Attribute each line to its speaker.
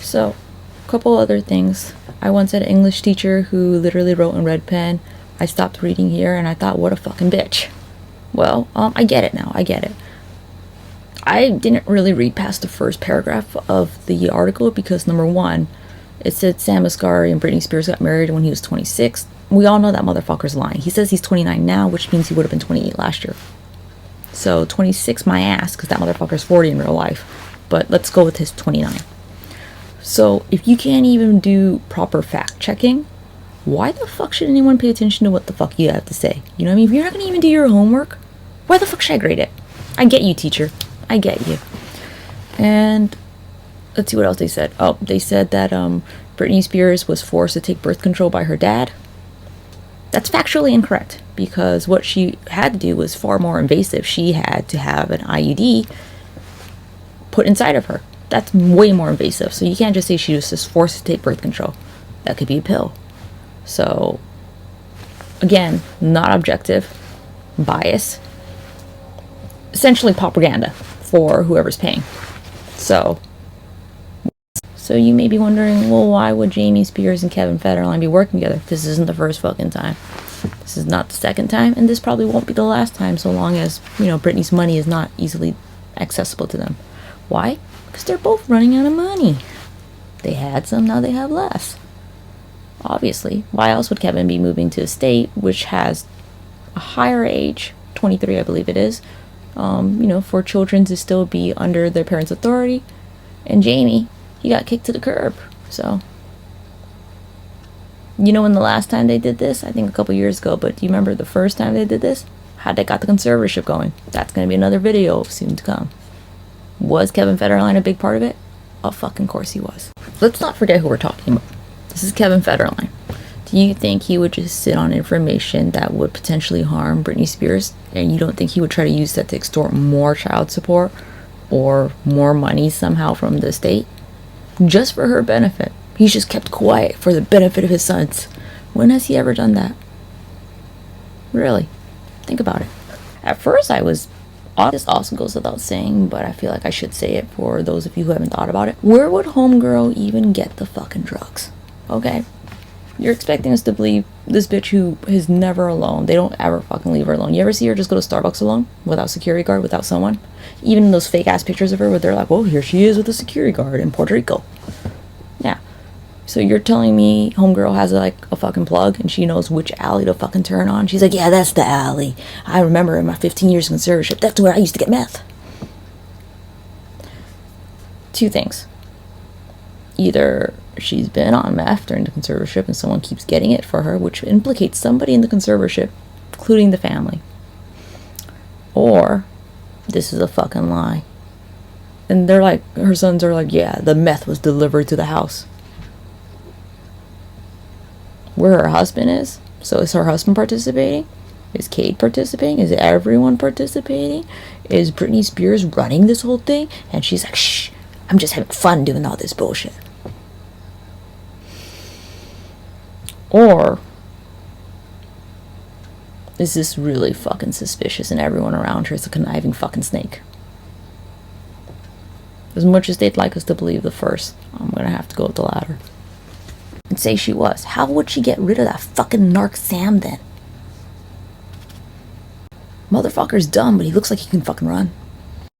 Speaker 1: So, a couple other things. I once had an English teacher who literally wrote in red pen, "I stopped reading here," and I thought, what a fucking bitch. Well, I get it now. I get it. I didn't really read past the first paragraph of the article because, number one, it said Sam Asghari and Britney Spears got married when he was 26. We all know that motherfucker's lying. He says he's 29 now, which means he would have been 28 last year. So 26 my ass, because that motherfucker's 40 in real life. But let's go with his 29. So if you can't even do proper fact checking, why the fuck should anyone pay attention to what the fuck you have to say? You know what I mean? If you're not going to even do your homework, why the fuck should I grade it? I get you, teacher. I get you. And let's see what else they said. Oh, they said that Britney Spears was forced to take birth control by her dad. That's factually incorrect, because what she had to do was far more invasive. She had to have an IUD put inside of her. That's way more invasive. So you can't just say she was just forced to take birth control. That could be a pill. So, again, not objective, bias, essentially propaganda for whoever's paying. So you may be wondering, well, why would Jamie Spears and Kevin Federline be working together? This isn't the first fucking time. This is not the second time, and this probably won't be the last time, so long as, Britney's money is not easily accessible to them. Why? Because they're both running out of money. They had some, now they have less. Obviously. Why else would Kevin be moving to a state which has a higher age, 23 I believe it is, for children to still be under their parents' authority? And Jamie, he got kicked to the curb. So, when the last time they did this? I think a couple years ago, but do you remember the first time they did this? How they got the conservatorship going? That's going to be another video soon to come. Was Kevin Federline a big part of it? Oh, fucking course he was. Let's not forget who we're talking about. This is Kevin Federline. Do you think he would just sit on information that would potentially harm Britney Spears? And you don't think he would try to use that to extort more child support or more money somehow from the state? Just for her benefit. He's just kept quiet for the benefit of his sons. When has he ever done that? Really? Think about it. At first this also goes without saying, but I feel like I should say it for those of you who haven't thought about it. Where would homegirl even get the fucking drugs? Okay? You're expecting us to believe this bitch who is never alone. They don't ever fucking leave her alone. You ever see her just go to Starbucks alone? Without security guard, without someone? Even in those fake ass pictures of her where they're like, oh, here she is with a security guard in Puerto Rico. Yeah. So you're telling me homegirl has a fucking plug and she knows which alley to fucking turn on? She's like, yeah, that's the alley. I remember in my 15 years of conservatorship, that's where I used to get meth. Two things. Either she's been on meth during the conservatorship and someone keeps getting it for her, which implicates somebody in the conservatorship, including the family. Or this is a fucking lie. And they're like, her sons are like, yeah, the meth was delivered to the house. Where her husband is? So is her husband participating? Is Kate participating? Is everyone participating? Is Britney Spears running this whole thing? And she's like, shh, I'm just having fun doing all this bullshit. Or is this really fucking suspicious and everyone around her is a conniving fucking snake? As much as they'd like us to believe the first, I'm gonna have to go with the latter. And say she was. How would she get rid of that fucking narc Sam then? Motherfucker's dumb, but he looks like he can fucking run.